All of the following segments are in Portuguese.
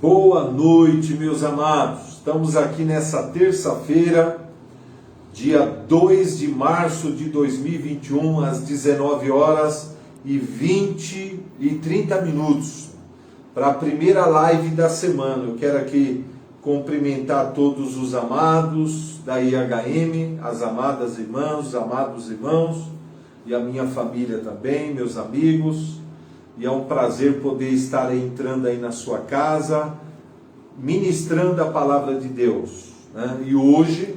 Boa noite, meus amados. Estamos aqui nessa terça-feira, dia 2 de março de 2021, às 19 horas e 30 minutos, para a primeira live da semana. Eu quero aqui cumprimentar todos os amados da IHM, as amadas irmãs, os amados irmãos, e a minha família também, meus amigos. E é um prazer poder estar entrando aí na sua casa, ministrando a palavra de Deus, né? E hoje,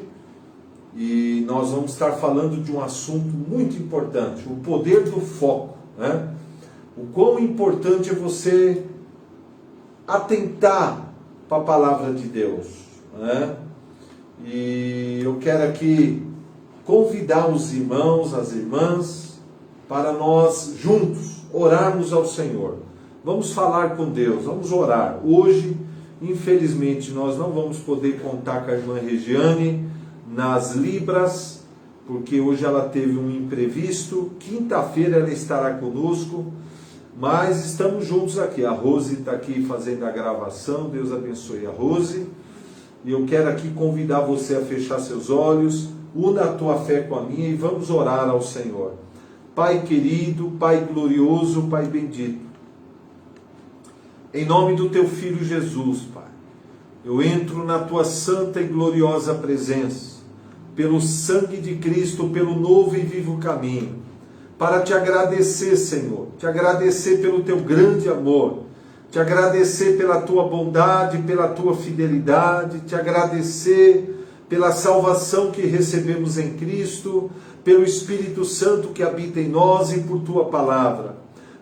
nós vamos estar falando de um assunto muito importante, o poder do foco, né? O quão importante é você atentar para a palavra de Deus, né? E eu quero aqui convidar os irmãos, as irmãs, para nós juntos orarmos ao Senhor. Vamos falar com Deus, vamos orar. Hoje, infelizmente, nós não vamos poder contar com a irmã Regiane nas Libras, porque hoje ela teve um imprevisto. Quinta-feira ela estará conosco, mas estamos juntos aqui. A Rose está aqui fazendo a gravação. Deus abençoe a Rose. E eu quero aqui convidar você a fechar seus olhos, una a tua fé com a minha e vamos orar ao Senhor. Pai querido, Pai glorioso, Pai bendito, em nome do Teu Filho Jesus, Pai, eu entro na Tua santa e gloriosa presença, pelo sangue de Cristo, pelo novo e vivo caminho, para Te agradecer, Senhor, Te agradecer pelo Teu grande amor, Te agradecer pela Tua bondade, pela Tua fidelidade, Te agradecer pela salvação que recebemos em Cristo, pelo Espírito Santo que habita em nós e por Tua palavra.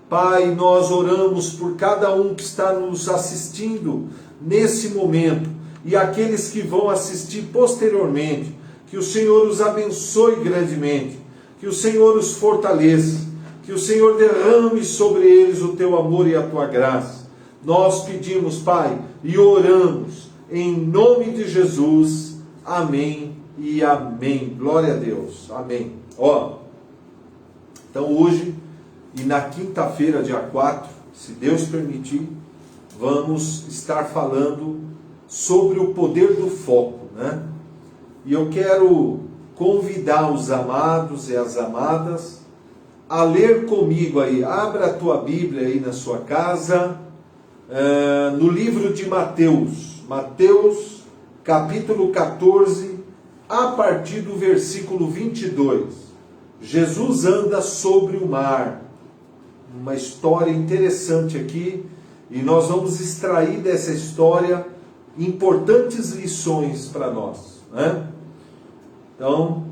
Pai, nós oramos por cada um que está nos assistindo nesse momento e aqueles que vão assistir posteriormente. Que o Senhor os abençoe grandemente, que o Senhor os fortaleça, que o Senhor derrame sobre eles o Teu amor e a Tua graça. Nós pedimos, Pai, e oramos em nome de Jesus. Amém e amém. Glória a Deus. Amém. Então hoje e na quinta-feira, dia 4, se Deus permitir, vamos estar falando sobre o poder do foco, né? E eu quero convidar os amados e as amadas a ler comigo aí. Abra a tua Bíblia aí na sua casa, no livro de Mateus. Mateus, capítulo 14, a partir do versículo 22. Jesus anda sobre o mar. Uma história interessante aqui, e nós vamos extrair dessa história importantes lições para nós, né? Então,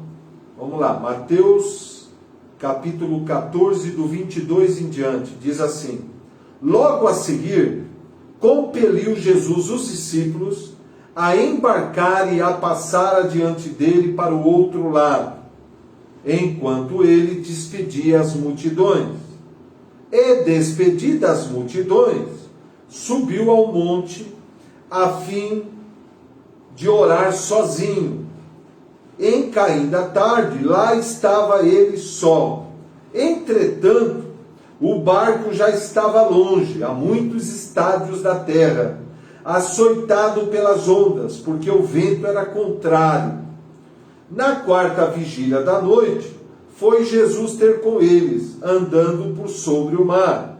vamos lá. Mateus, capítulo 14, do 22 em diante, diz assim: Logo a seguir, compeliu Jesus os discípulos a embarcar e a passar adiante dele para o outro lado, enquanto ele despedia as multidões. E despedidas as multidões, subiu ao monte a fim de orar sozinho. Em caindo a tarde, lá estava ele só. Entretanto, o barco já estava longe, a muitos estádios da terra, açoitado pelas ondas, porque o vento era contrário. Na quarta vigília da noite, foi Jesus ter com eles, andando por sobre o mar.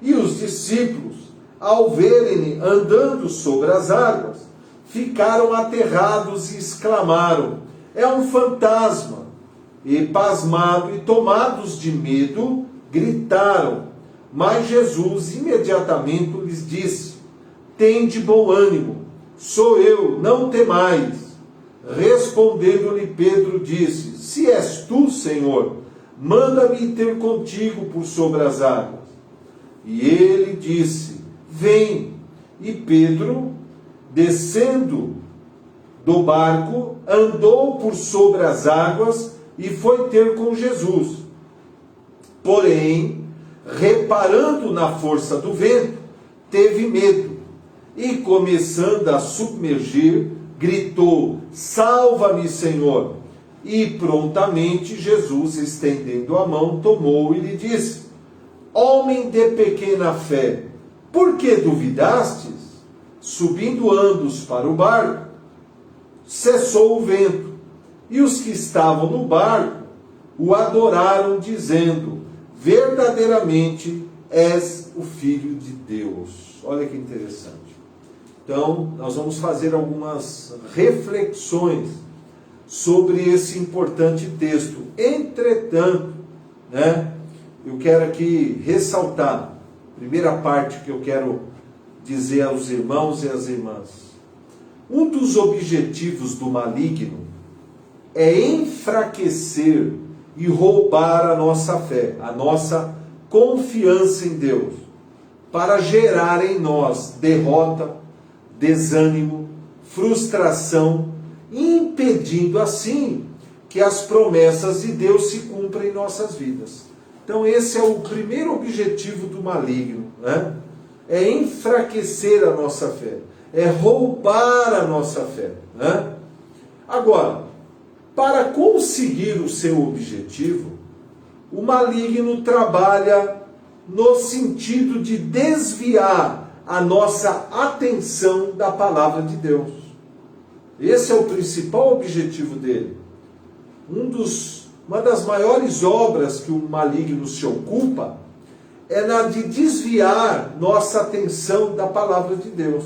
E os discípulos, ao verem-no andando sobre as águas, ficaram aterrados e exclamaram: é um fantasma! E pasmados e tomados de medo, gritaram. Mas Jesus imediatamente lhes disse: tende bom ânimo, sou eu, não temais. Respondendo-lhe Pedro, disse: se és tu, Senhor, manda-me ter contigo por sobre as águas. E ele disse: vem. E Pedro, descendo do barco, andou por sobre as águas e foi ter com Jesus. Porém, reparando na força do vento, teve medo. E começando a submergir, gritou: salva-me, Senhor! E prontamente Jesus, estendendo a mão, tomou e lhe disse: homem de pequena fé, por que duvidastes? Subindo ambos para o barco, cessou o vento, e os que estavam no barco o adoraram, dizendo: verdadeiramente és o Filho de Deus. Olha que interessante. Então, nós vamos fazer algumas reflexões sobre esse importante texto. Entretanto, eu quero aqui ressaltar, primeira parte que eu quero dizer aos irmãos e às irmãs. Um dos objetivos do maligno é enfraquecer e roubar a nossa fé, a nossa confiança em Deus, para gerar em nós derrota, desânimo, frustração, impedindo assim que as promessas de Deus se cumpram em nossas vidas. Então esse é o primeiro objetivo do maligno, é enfraquecer a nossa fé, é roubar a nossa fé. Agora, para conseguir o seu objetivo, o maligno trabalha no sentido de desviar a nossa atenção da palavra de Deus. Esse é o principal objetivo dele. Uma das maiores obras que o maligno se ocupa é na de desviar nossa atenção da palavra de Deus.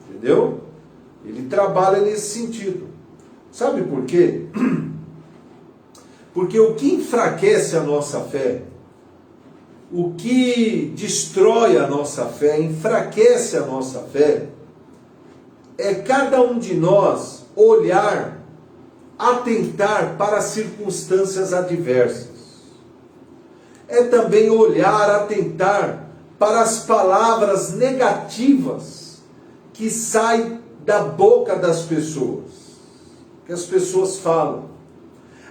Entendeu? Ele trabalha nesse sentido. Sabe por quê? Porque o que enfraquece a nossa fé, o que destrói a nossa fé, enfraquece a nossa fé, é cada um de nós olhar, atentar para as circunstâncias adversas. É também olhar, atentar para as palavras negativas que saem da boca das pessoas, que as pessoas falam.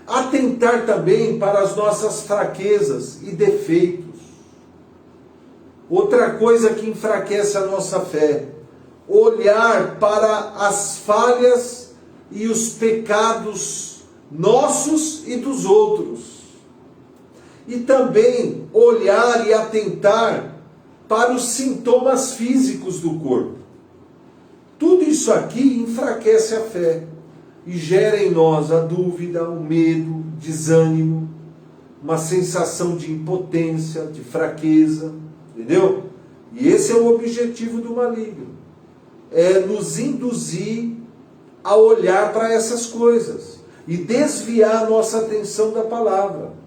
Atentar também para as nossas fraquezas e defeitos. Outra coisa que enfraquece a nossa fé, olhar para as falhas e os pecados nossos e dos outros. E também olhar e atentar para os sintomas físicos do corpo. Tudo isso aqui enfraquece a fé e gera em nós a dúvida, o medo, desânimo, uma sensação de impotência, de fraqueza, entendeu? E esse é o objetivo do maligno, é nos induzir a olhar para essas coisas e desviar a nossa atenção da palavra.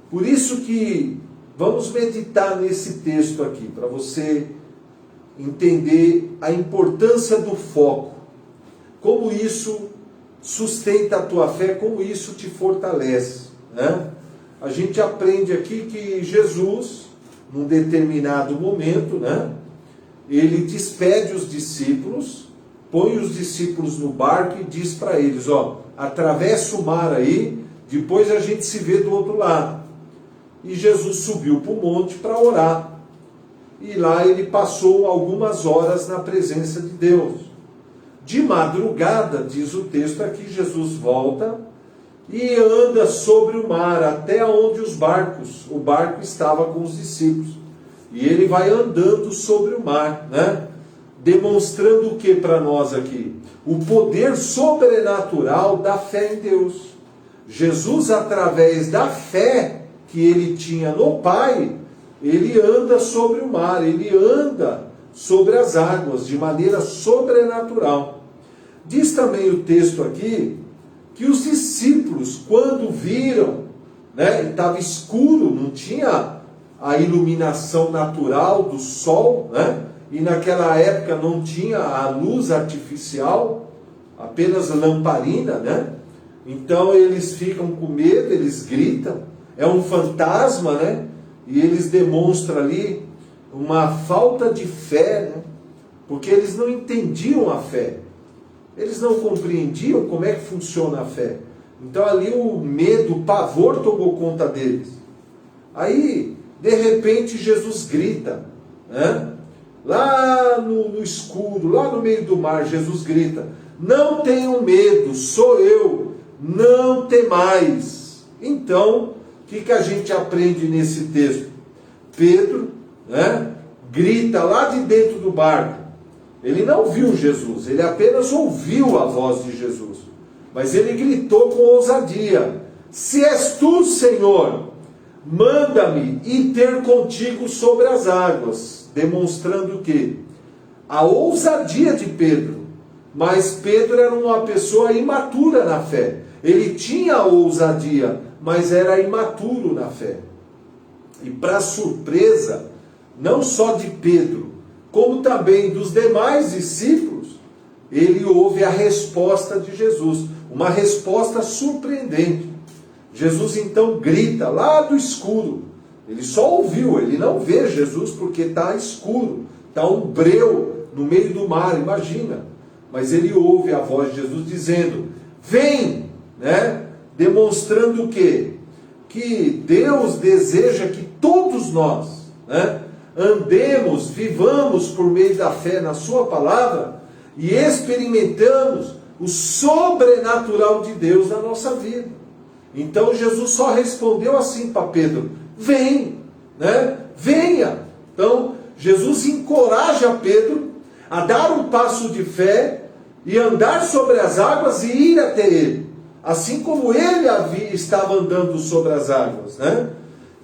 Por isso que vamos meditar nesse texto aqui, para você entender a importância do foco, como isso sustenta a tua fé, como isso te fortalece. A gente aprende aqui que Jesus, num determinado momento, ele despede os discípulos, põe os discípulos no barco e diz para eles: atravessa o mar aí, depois a gente se vê do outro lado. E Jesus subiu para o monte para orar. E lá ele passou algumas horas na presença de Deus. De madrugada, diz o texto aqui, Jesus volta e anda sobre o mar até onde o barco estava com os discípulos. E ele vai andando sobre o mar, demonstrando o que para nós aqui? O poder sobrenatural da fé em Deus. Jesus, através da fé que ele tinha no Pai, ele anda sobre o mar, ele anda sobre as águas de maneira sobrenatural. Diz também o texto aqui que os discípulos, quando viram, estava escuro, não tinha a iluminação natural do sol, e naquela época não tinha a luz artificial, apenas lamparina, então eles ficam com medo, eles gritam, é um fantasma, e eles demonstram ali uma falta de fé, porque eles não entendiam a fé, eles não compreendiam como é que funciona a fé. Então ali o medo, o pavor tomou conta deles. Aí, de repente, Jesus grita, lá no escuro, lá no meio do mar, Jesus grita: não tenham medo, sou eu, não temais. Então, o que a gente aprende nesse texto? Pedro, grita lá de dentro do barco: Ele não viu Jesus, ele apenas ouviu a voz de Jesus. Mas ele gritou com ousadia: se és tu, Senhor, manda-me ir ter contigo sobre as águas. Demonstrando o quê? A ousadia de Pedro. Mas Pedro era uma pessoa imatura na fé. Ele tinha ousadia, mas era imaturo na fé. E para surpresa, não só de Pedro, como também dos demais discípulos, ele ouve a resposta de Jesus. Uma resposta surpreendente. Jesus então grita lá do escuro. Ele só ouviu, ele não vê Jesus porque está escuro. Está um breu no meio do mar, imagina. Mas ele ouve a voz de Jesus dizendo: vem, né? Demonstrando o quê? Que Deus deseja que todos nós, né, andemos, vivamos por meio da fé na sua palavra e experimentamos o sobrenatural de Deus na nossa vida. Então Jesus só respondeu assim para Pedro: vem, né? Venha. Então Jesus encoraja Pedro a dar um passo de fé e andar sobre as águas e ir até ele, assim como ele estava andando sobre as águas, né?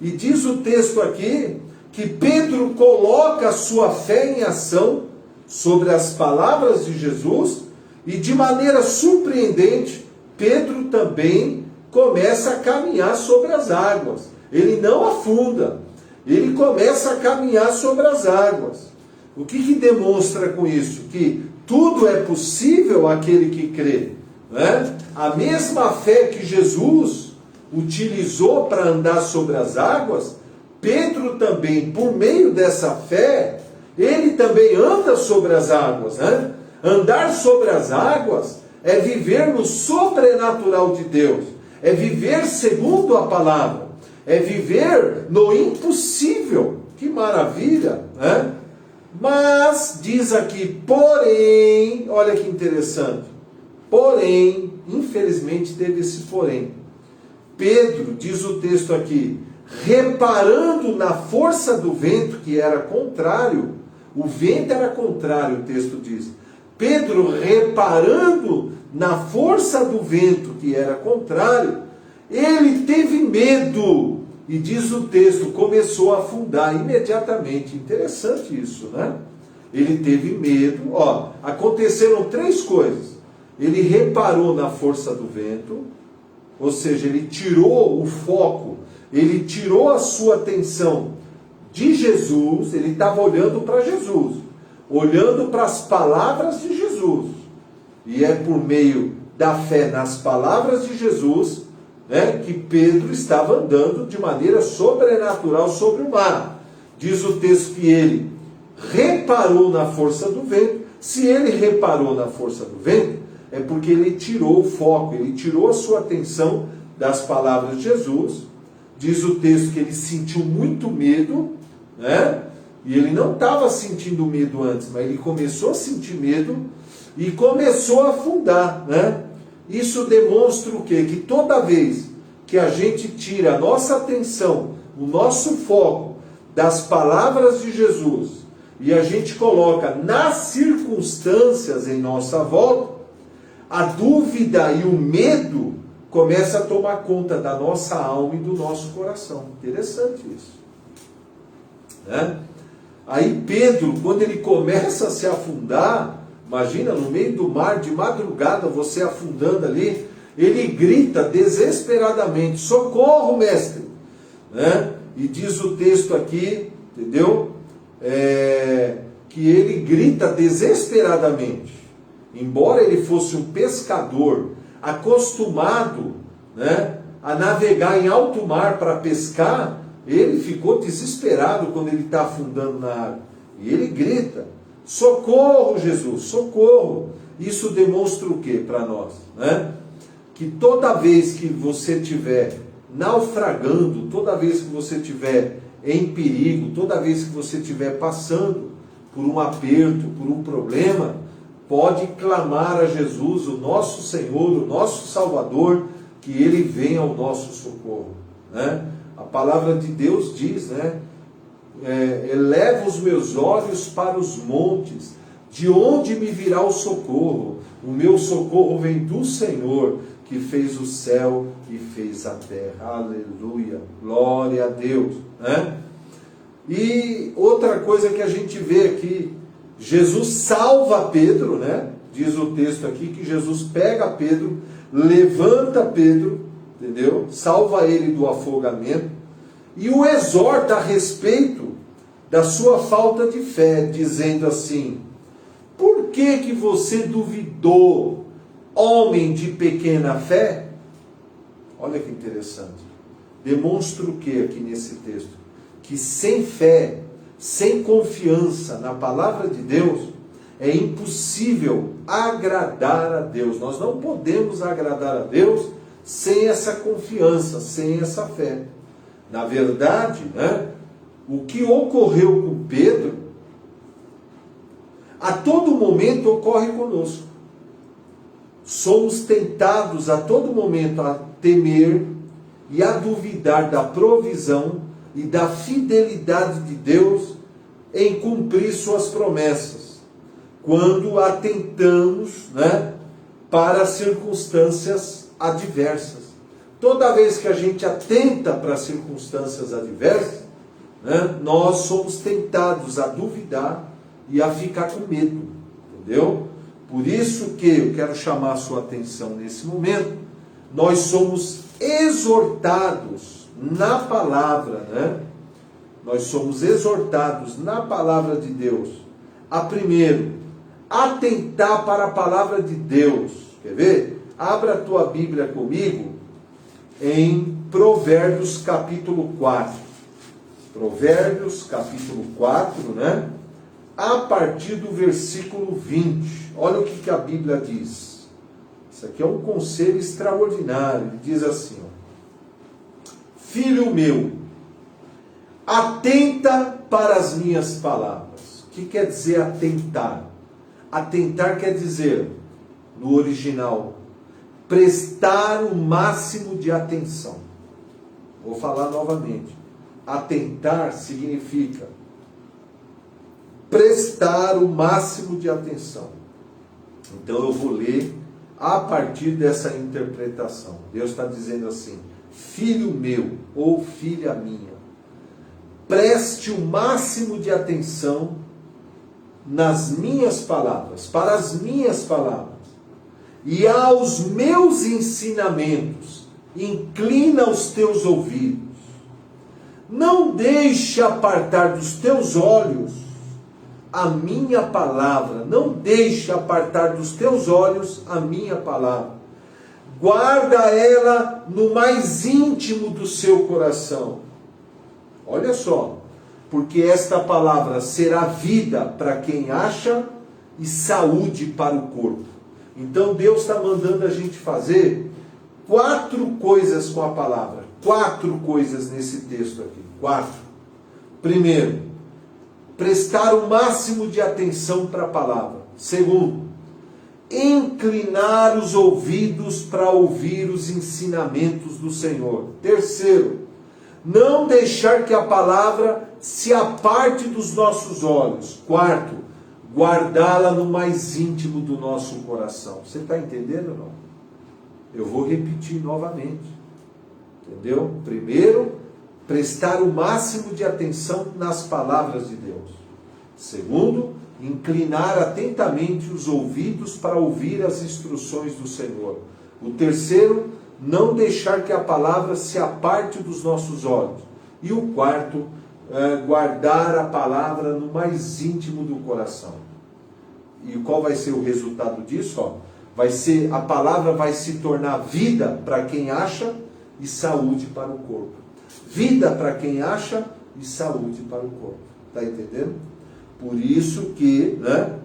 E diz o texto aqui que Pedro coloca a sua fé em ação sobre as palavras de Jesus, e de maneira surpreendente, Pedro também começa a caminhar sobre as águas. Ele não afunda, ele começa a caminhar sobre as águas. O que demonstra com isso? Que tudo é possível àquele que crê, né? A mesma fé que Jesus utilizou para andar sobre as águas, Pedro também, por meio dessa fé, ele também anda sobre as águas, né? Andar sobre as águas é viver no sobrenatural de Deus, é viver segundo a palavra, é viver no impossível. Que maravilha, né? Mas diz aqui, porém, olha que interessante, porém, infelizmente teve esse porém. Pedro, diz o texto aqui, reparando na força do vento, que era contrário, o vento era contrário, o texto diz. Pedro, reparando na força do vento, que era contrário, ele teve medo, e diz o texto, começou a afundar imediatamente. Interessante isso, né? Ele teve medo. Ó, aconteceram três coisas. Ele reparou na força do vento, ou seja, ele tirou o foco, ele tirou a sua atenção de Jesus, ele estava olhando para Jesus, olhando para as palavras de Jesus. E é por meio da fé nas palavras de Jesus, né, que Pedro estava andando de maneira sobrenatural sobre o mar. Diz o texto que ele reparou na força do vento. Se ele reparou na força do vento, é porque ele tirou o foco, ele tirou a sua atenção das palavras de Jesus. Diz o texto que ele sentiu muito medo, né? E ele não estava sentindo medo antes, mas ele começou a sentir medo e começou a afundar, né? Isso demonstra o quê? Que toda vez que a gente tira a nossa atenção, o nosso foco das palavras de Jesus, e a gente coloca nas circunstâncias em nossa volta, a dúvida e o medo começa a tomar conta da nossa alma e do nosso coração. Interessante isso, né? Aí Pedro, quando ele começa a se afundar, imagina, no meio do mar, de madrugada, você afundando ali, ele grita desesperadamente, socorro, mestre, né? E diz o texto aqui, entendeu? Que ele grita desesperadamente. Embora ele fosse um pescador acostumado, né, a navegar em alto mar para pescar, ele ficou desesperado quando ele está afundando na água. E ele grita, socorro, Jesus, socorro. Isso demonstra o que para nós, né? Que toda vez que você estiver naufragando, toda vez que você estiver em perigo, toda vez que você estiver passando por um aperto, por um problema, pode clamar a Jesus, o nosso Senhor, o nosso Salvador, que Ele venha ao nosso socorro, né? A palavra de Deus diz, né? Eleva os meus olhos para os montes, De onde me virá o socorro? O meu socorro vem do Senhor, que fez o céu e fez a terra. Aleluia, glória a Deus, né? E outra coisa que a gente vê aqui, Jesus salva Pedro, né? Diz o texto aqui que Jesus pega Pedro, levanta Pedro, entendeu? Salva ele do afogamento e o exorta a respeito da sua falta de fé, dizendo assim: por que você duvidou, homem de pequena fé? Olha que interessante. Demonstra o que aqui nesse texto? Que sem fé, sem confiança na palavra de Deus, é impossível agradar a Deus. Nós não podemos agradar a Deus sem essa confiança, sem essa fé. Na verdade, né, o que ocorreu com Pedro, a todo momento ocorre conosco. Somos tentados a todo momento a temer e a duvidar da provisão e da fidelidade de Deus em cumprir suas promessas, quando atentamos, né, para circunstâncias adversas. Toda vez que a gente atenta para circunstâncias adversas, né, nós somos tentados a duvidar e a ficar com medo, entendeu? Por isso que eu quero chamar a sua atenção nesse momento. Nós somos exortados na palavra, né? Nós somos exortados na palavra de Deus a primeiro atentar para a palavra de Deus. Quer ver? Abra a tua Bíblia comigo em Provérbios capítulo 4. Provérbios capítulo 4, né? A partir do versículo 20. Olha o que a Bíblia diz. Isso aqui é um conselho extraordinário. Ele diz assim, ó: filho meu, atenta para as minhas palavras. O que quer dizer atentar? Atentar quer dizer, no original, prestar o máximo de atenção. Vou falar novamente. Atentar significa prestar o máximo de atenção. Então eu vou ler a partir dessa interpretação. Deus está dizendo assim: filho meu ou filha minha, preste o máximo de atenção nas minhas palavras, para as minhas palavras, e aos meus ensinamentos, inclina os teus ouvidos. Não deixe apartar dos teus olhos a minha palavra, não deixe apartar dos teus olhos a minha palavra. Guarda ela no mais íntimo do seu coração. Olha só, porque esta palavra será vida para quem acha e saúde para o corpo. Então Deus está mandando a gente fazer 4 coisas com a palavra. 4 coisas nesse texto aqui. 4. Primeiro, prestar o máximo de atenção para a palavra. Segundo, inclinar os ouvidos para ouvir os ensinamentos do Senhor. Terceiro, não deixar que a palavra se aparte dos nossos olhos. Quarto, guardá-la no mais íntimo do nosso coração. Você está entendendo ou não? Eu vou repetir novamente. Entendeu? Primeiro, prestar o máximo de atenção nas palavras de Deus. Segundo, inclinar atentamente os ouvidos para ouvir as instruções do Senhor. O terceiro, não deixar que a palavra se aparte dos nossos olhos. E o quarto, guardar a palavra no mais íntimo do coração. E qual vai ser o resultado disso? A palavra vai se tornar vida para quem acha e saúde para o corpo. Vida para quem acha e saúde para o corpo. Está entendendo? Por isso que, né,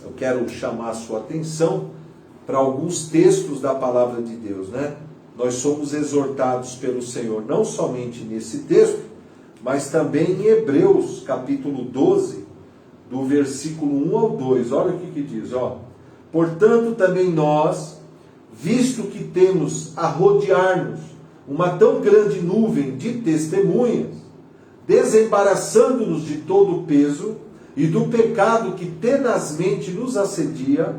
eu quero chamar a sua atenção para alguns textos da palavra de Deus, né? Nós somos exortados pelo Senhor, não somente nesse texto, mas também em Hebreus, capítulo 12, do versículo 1 ao 2. Olha o que diz, ó. Portanto, também nós, visto que temos a rodear-nos uma tão grande nuvem de testemunhas, desembaraçando-nos de todo o peso e do pecado que tenazmente nos assedia,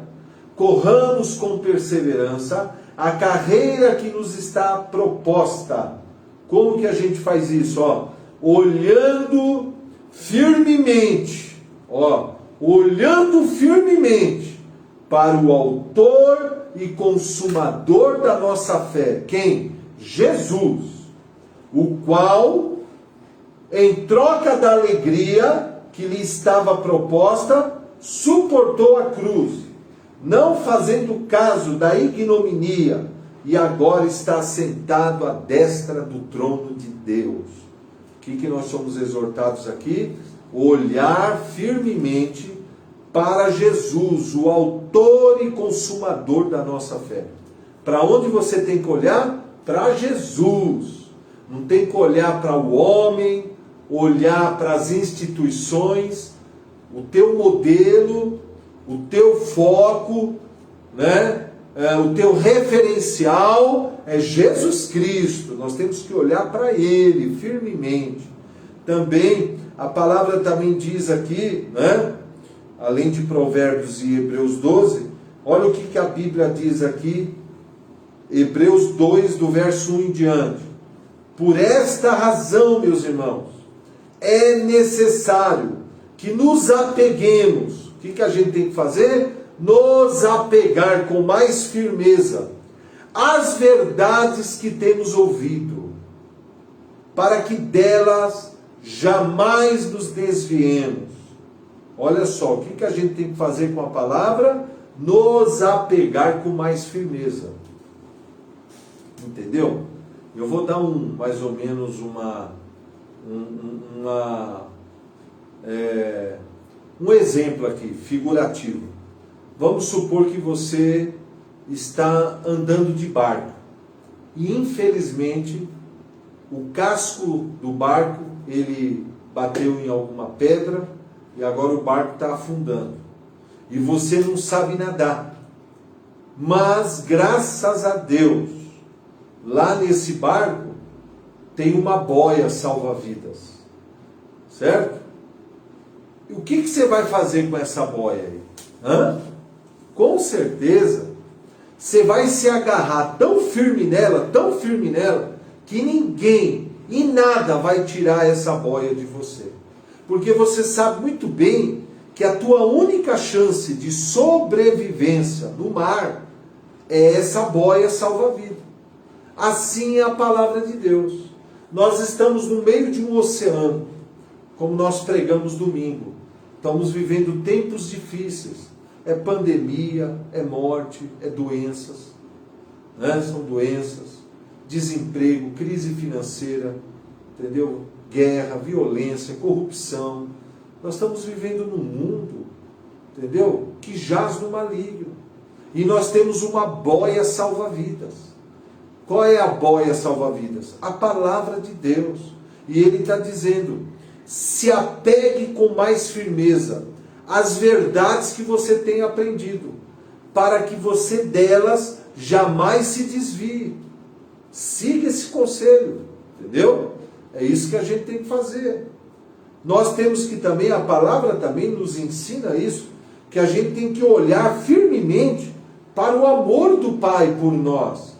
corramos com perseverança a carreira que nos está proposta. Como que a gente faz isso? Olhando firmemente, olhando firmemente para o autor e consumador da nossa fé. Quem? Jesus, o qual, em troca da alegria que lhe estava proposta, suportou a cruz, não fazendo caso da ignominia, e agora está sentado à destra do trono de Deus. O que nós somos exortados aqui? Olhar firmemente para Jesus, o autor e consumador da nossa fé. Para onde você tem que olhar? Para Jesus. Não tem que olhar para o homem, olhar para as instituições. O teu modelo, o teu foco, né? O teu referencial é Jesus Cristo. Nós temos que olhar para Ele firmemente. Também, a palavra também diz aqui, né? Além de Provérbios e Hebreus 12, olha o que a Bíblia diz aqui, Hebreus 2, do verso 1 em diante. Por esta razão, meus irmãos, é necessário que nos apeguemos. O que a gente tem que fazer? Nos apegar com mais firmeza às verdades que temos ouvido, para que delas jamais nos desviemos. Olha só, o que a gente tem que fazer com a palavra? Nos apegar com mais firmeza. Entendeu? Eu vou dar mais ou menos um exemplo aqui, figurativo. Vamos supor que você está andando de barco e, infelizmente, o casco do barco, ele bateu em alguma pedra e agora o barco está afundando. E você não sabe nadar. Mas, graças a Deus, lá nesse barco tem uma boia salva-vidas. Certo? E o que você vai fazer com essa boia aí? Com certeza, você vai se agarrar tão firme nela, que ninguém e nada vai tirar essa boia de você. Porque você sabe muito bem que a tua única chance de sobrevivência no mar é essa boia salva-vida. Assim é a palavra de Deus. Nós estamos no meio de um oceano, como nós pregamos domingo. Estamos vivendo tempos difíceis. É pandemia, é morte, é doenças, né? São doenças, desemprego, crise financeira, entendeu? Guerra, violência, corrupção. Nós estamos vivendo num mundo, entendeu? Que jaz no maligno. E nós temos uma boia salva-vidas. Qual é a boia salva-vidas? A palavra de Deus. E ele está dizendo, se apegue com mais firmeza as verdades que você tem aprendido, para que você delas jamais se desvie. Siga esse conselho, entendeu? É isso que a gente tem que fazer. Nós temos que também, a palavra também nos ensina isso, que a gente tem que olhar firmemente para o amor do Pai por nós.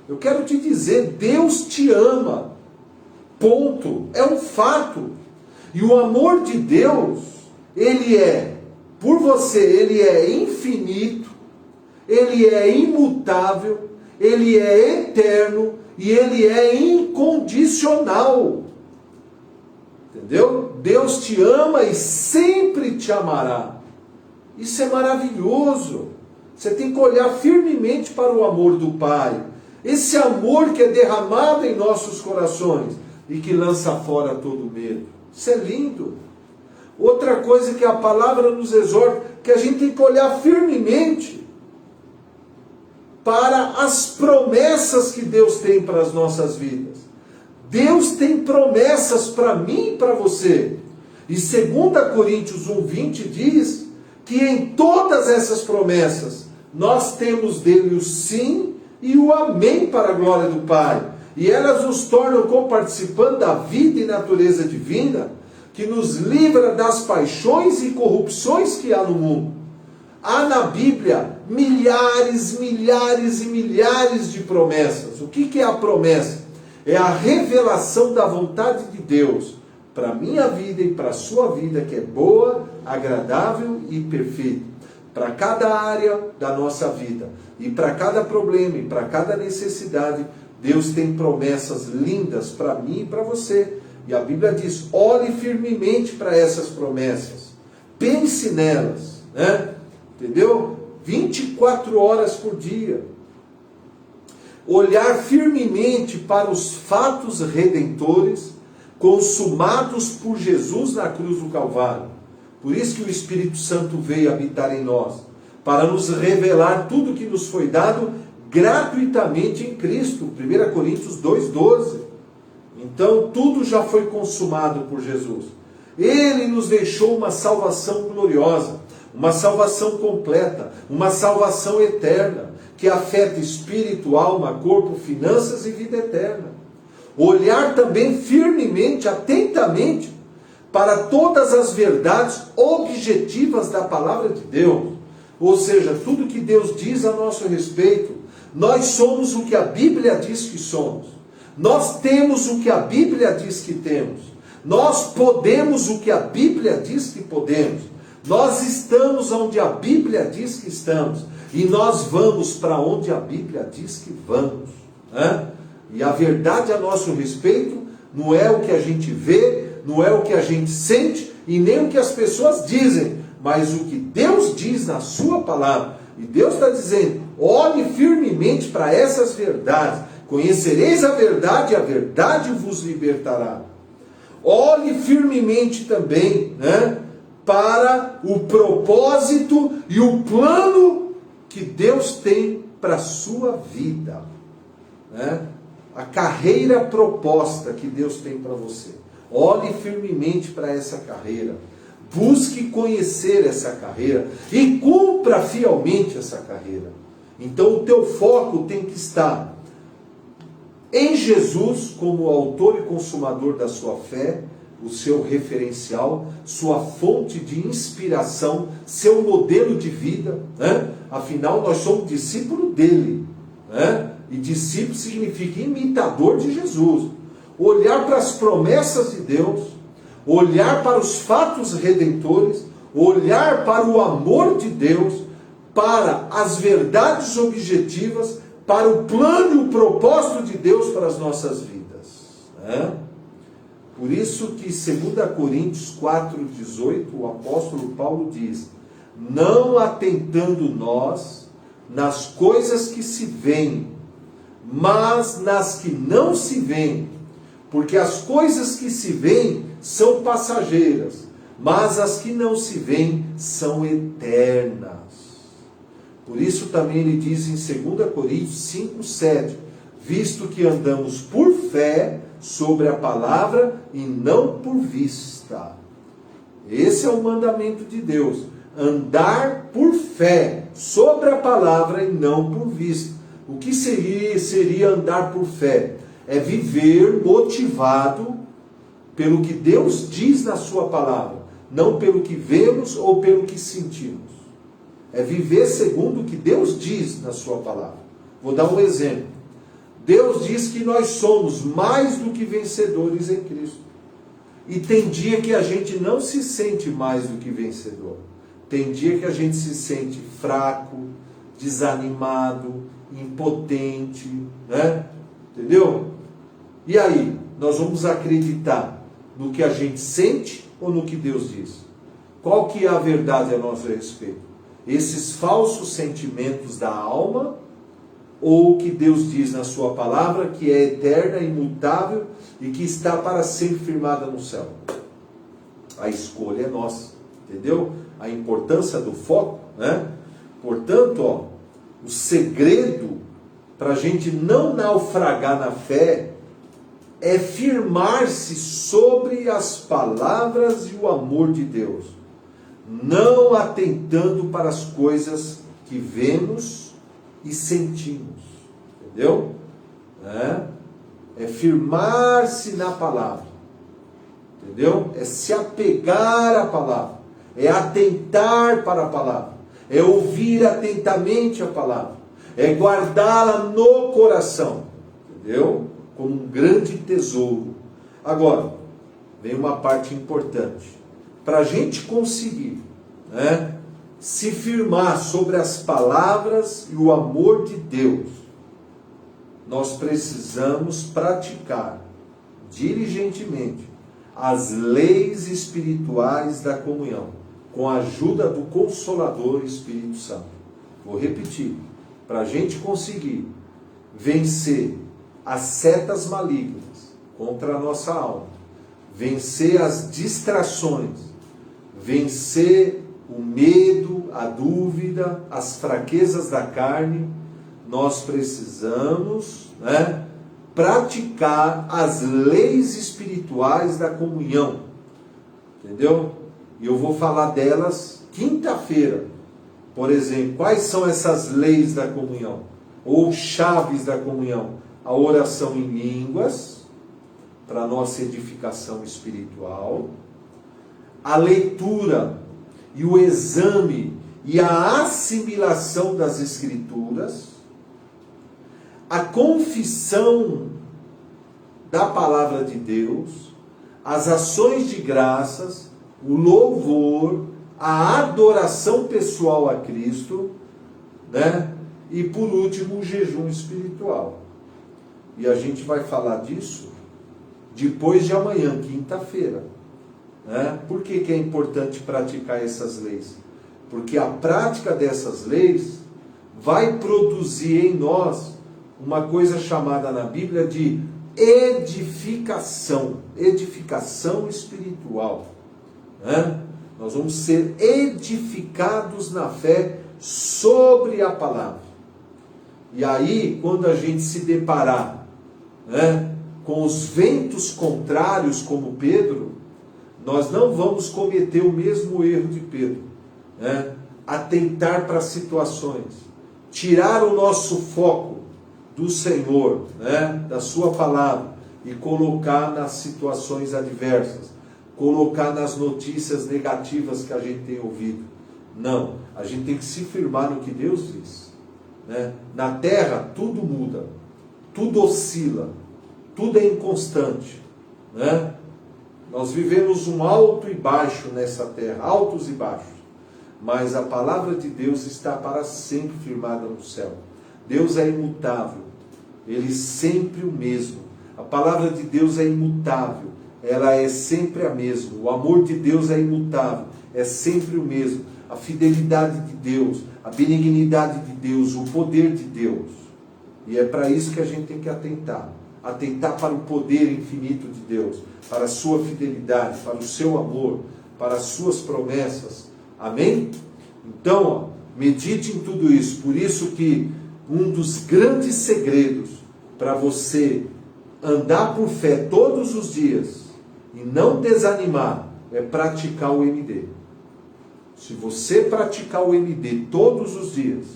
Eu quero te dizer, Deus te ama. Ponto. É um fato. E o amor de Deus, ele é, por você, ele é infinito, ele é imutável, ele é eterno e ele é incondicional. Entendeu? Deus te ama e sempre te amará. Isso é maravilhoso. Você tem que olhar firmemente para o amor do Pai. Esse amor que é derramado em nossos corações e que lança fora todo medo. Isso é lindo. Outra coisa que a palavra nos exorta, que a gente tem que olhar firmemente para as promessas que Deus tem para as nossas vidas. Deus tem promessas para mim e para você. E 2 Coríntios 1:20 diz que em todas essas promessas nós temos dele o sim e o amém para a glória do Pai. E elas nos tornam coparticipantes da vida e natureza divina, que nos livra das paixões e corrupções que há no mundo. Há na Bíblia milhares, milhares e milhares de promessas. O que é a promessa? É a revelação da vontade de Deus para a minha vida e para a sua vida, que é boa, agradável e perfeita. Para cada área da nossa vida, e para cada problema, e para cada necessidade, Deus tem promessas lindas para mim e para você. E a Bíblia diz, olhe firmemente para essas promessas, pense nelas, né? Entendeu? 24 horas por dia. Olhar firmemente para os fatos redentores consumados por Jesus na cruz do Calvário. Por isso que o Espírito Santo veio habitar em nós, para nos revelar tudo que nos foi dado gratuitamente em Cristo. 1 Coríntios 2,12. Então tudo já foi consumado por Jesus. Ele nos deixou uma salvação gloriosa, uma salvação completa, uma salvação eterna, que afeta espírito, alma, corpo, finanças e vida eterna. Olhar também firmemente, atentamente, para todas as verdades objetivas da palavra de Deus. Ou seja, tudo que Deus diz a nosso respeito. Nós somos o que a Bíblia diz que somos. Nós temos o que a Bíblia diz que temos. Nós podemos o que a Bíblia diz que podemos. Nós estamos onde a Bíblia diz que estamos. E nós vamos para onde a Bíblia diz que vamos. Né? E a verdade a nosso respeito não é o que a gente vê, não é o que a gente sente e nem o que as pessoas dizem, mas o que Deus diz na sua palavra. E Deus está dizendo, olhe firmemente para essas verdades. Conhecereis a verdade e a verdade vos libertará. Olhe firmemente também, né, para o propósito e o plano que Deus tem para a sua vida. Né? A carreira proposta que Deus tem para você. Olhe firmemente para essa carreira. Busque conhecer essa carreira e cumpra fielmente essa carreira. Então o teu foco tem que estar em Jesus como autor e consumador da sua fé, o seu referencial, sua fonte de inspiração, seu modelo de vida. Né? Afinal, nós somos discípulos dele. Né? E discípulo significa imitador de Jesus. Olhar para as promessas de Deus, olhar para os fatos redentores, olhar para o amor de Deus, para as verdades objetivas, para o plano e o propósito de Deus para as nossas vidas. Né? Por isso que 2 Coríntios 4,18, o apóstolo Paulo diz, não atentando nós nas coisas que se veem, mas nas que não se veem, porque as coisas que se veem são passageiras, mas as que não se veem são eternas. Por isso também ele diz em 2 Coríntios 5,7, visto que andamos por fé sobre a palavra e não por vista. Esse é o mandamento de Deus, andar por fé sobre a palavra e não por vista. O que seria andar por fé? É viver motivado pelo que Deus diz na sua palavra, não pelo que vemos ou pelo que sentimos. É viver segundo o que Deus diz na sua palavra. Vou dar um exemplo. Deus diz que nós somos mais do que vencedores em Cristo. E tem dia que a gente não se sente mais do que vencedor. Tem dia que a gente se sente fraco, desanimado, impotente, né? Entendeu? E aí, nós vamos acreditar no que a gente sente ou no que Deus diz? Qual que é a verdade a nosso respeito? Esses falsos sentimentos da alma ou o que Deus diz na sua palavra, que é eterna, imutável e que está para ser firmada no céu? A escolha é nossa, entendeu? A importância do foco, né? Portanto, o segredo para a gente não naufragar na fé é firmar-se sobre as palavras e o amor de Deus, não atentando para as coisas que vemos e sentimos, entendeu? É firmar-se na palavra, entendeu? É se apegar à palavra, é atentar para a palavra, é ouvir atentamente a palavra, é guardá-la no coração, entendeu? Como um grande tesouro. Agora, vem uma parte importante. Para a gente conseguir, né, se firmar sobre as palavras e o amor de Deus, nós precisamos praticar diligentemente as leis espirituais da comunhão, com a ajuda do Consolador Espírito Santo. Vou repetir. Para a gente conseguir vencer as setas malignas contra a nossa alma, vencer as distrações, vencer o medo, a dúvida, as fraquezas da carne, nós precisamos, né, praticar as leis espirituais da comunhão, entendeu? E eu vou falar delas quinta-feira. Por exemplo, quais são essas leis da comunhão? Ou chaves da comunhão? A oração em línguas, para nossa edificação espiritual, a leitura e o exame e a assimilação das Escrituras, a confissão da palavra de Deus, as ações de graças, o louvor, a adoração pessoal a Cristo, né? E por último, o jejum espiritual. E a gente vai falar disso depois de amanhã, quinta-feira. Né? Por que é importante praticar essas leis? Porque a prática dessas leis vai produzir em nós uma coisa chamada na Bíblia de edificação espiritual. Né? Nós vamos ser edificados na fé sobre a palavra. E aí, quando a gente se deparar, né, com os ventos contrários, como Pedro, nós não vamos cometer o mesmo erro de Pedro, né? Atentar para situações, tirar o nosso foco do Senhor, né, da sua palavra, e colocar nas situações adversas, colocar nas notícias negativas que a gente tem ouvido. Não, a gente tem que se firmar no que Deus diz. Né? Na terra tudo muda, tudo oscila, tudo é inconstante. Né? Nós vivemos um alto e baixo nessa terra, altos e baixos. Mas a palavra de Deus está para sempre firmada no céu. Deus é imutável, Ele é sempre o mesmo. A palavra de Deus é imutável, ela é sempre a mesma. O amor de Deus é imutável, é sempre o mesmo. A fidelidade de Deus, a benignidade de Deus, o poder de Deus. E é para isso que a gente tem que atentar. Atentar para o poder infinito de Deus, para a sua fidelidade, para o seu amor, para as suas promessas. Amém? Então, ó, medite em tudo isso. Por isso que um dos grandes segredos para você andar por fé todos os dias e não desanimar é praticar o MD. Se você praticar o MD todos os dias,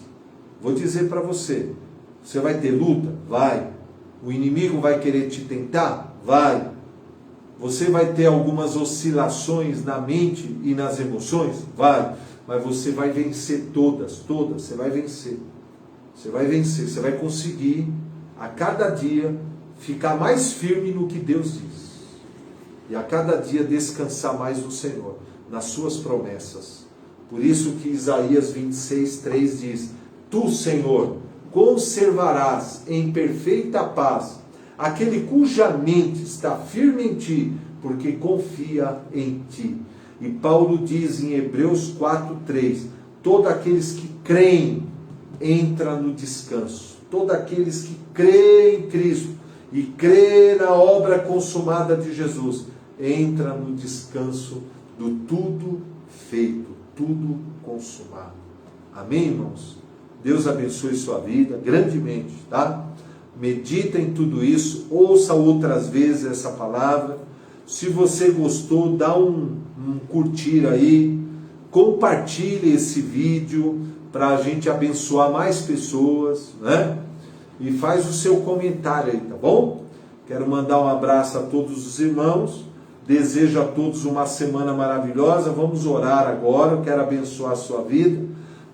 vou dizer para você, você vai ter luta? Vai. O inimigo vai querer te tentar? Vai. Você vai ter algumas oscilações na mente e nas emoções? Vai. Mas você vai vencer todas, você vai vencer. Você vai vencer, você vai conseguir a cada dia ficar mais firme no que Deus diz. E a cada dia descansar mais no Senhor, nas suas promessas. Por isso que Isaías 26:3 diz: Tu, Senhor, conservarás em perfeita paz aquele cuja mente está firme em ti, porque confia em ti. E Paulo diz em Hebreus 4:3: todos aqueles que creem entram no descanso. Todos aqueles que creem em Cristo e creem na obra consumada de Jesus entram no descanso do tudo feito, tudo consumado. Amém, irmãos? Deus abençoe sua vida grandemente, tá? Medita em tudo isso, ouça outras vezes essa palavra. Se você gostou, dá um curtir aí, compartilhe esse vídeo para a gente abençoar mais pessoas, né? E faz o seu comentário aí, tá bom? Quero mandar um abraço a todos os irmãos. Desejo a todos uma semana maravilhosa. Vamos orar agora. Eu quero abençoar a sua vida.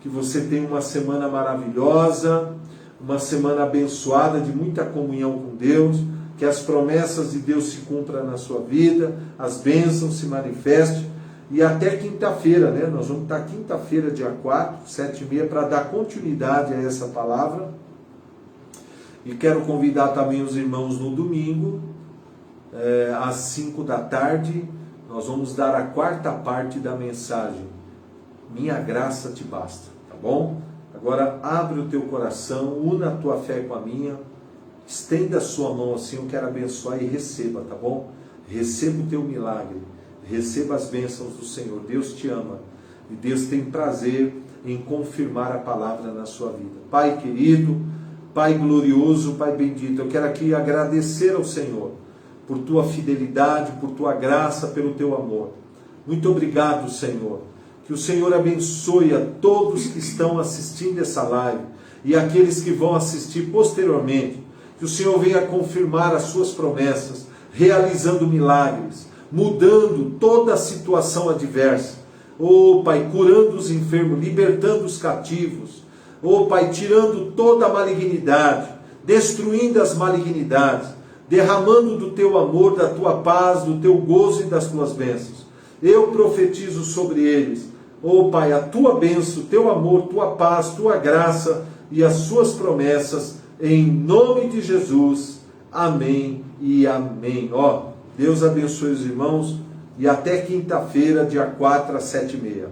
Que você tenha uma semana maravilhosa, uma semana abençoada, de muita comunhão com Deus. Que as promessas de Deus se cumpram na sua vida, as bênçãos se manifestem. E até quinta-feira, né? Nós vamos estar quinta-feira, dia 4, 7h30, para dar continuidade a essa palavra. E quero convidar também os irmãos no domingo, às 5 da tarde, nós vamos dar a quarta parte da mensagem. Minha graça te basta, tá bom? Agora abre o teu coração, una a tua fé com a minha, estenda a sua mão assim, eu quero abençoar e receba, tá bom? Receba o teu milagre, receba as bênçãos do Senhor. Deus te ama e Deus tem prazer em confirmar a palavra na sua vida. Pai querido, Pai glorioso, Pai bendito, eu quero aqui agradecer ao Senhor por tua fidelidade, por tua graça, pelo teu amor. Muito obrigado, Senhor. Que o Senhor abençoe a todos que estão assistindo essa live e aqueles que vão assistir posteriormente. Que o Senhor venha confirmar as suas promessas, realizando milagres, mudando toda a situação adversa. Oh, Pai, curando os enfermos, libertando os cativos. Oh, Pai, tirando toda a malignidade, destruindo as malignidades, derramando do teu amor, da tua paz, do teu gozo e das tuas bênçãos. Eu profetizo sobre eles, oh Pai, a tua bênção, teu amor, tua paz, tua graça e as suas promessas, em nome de Jesus. Amém e amém. Ó, Deus abençoe os irmãos e até quinta-feira, dia 4 às 7h30.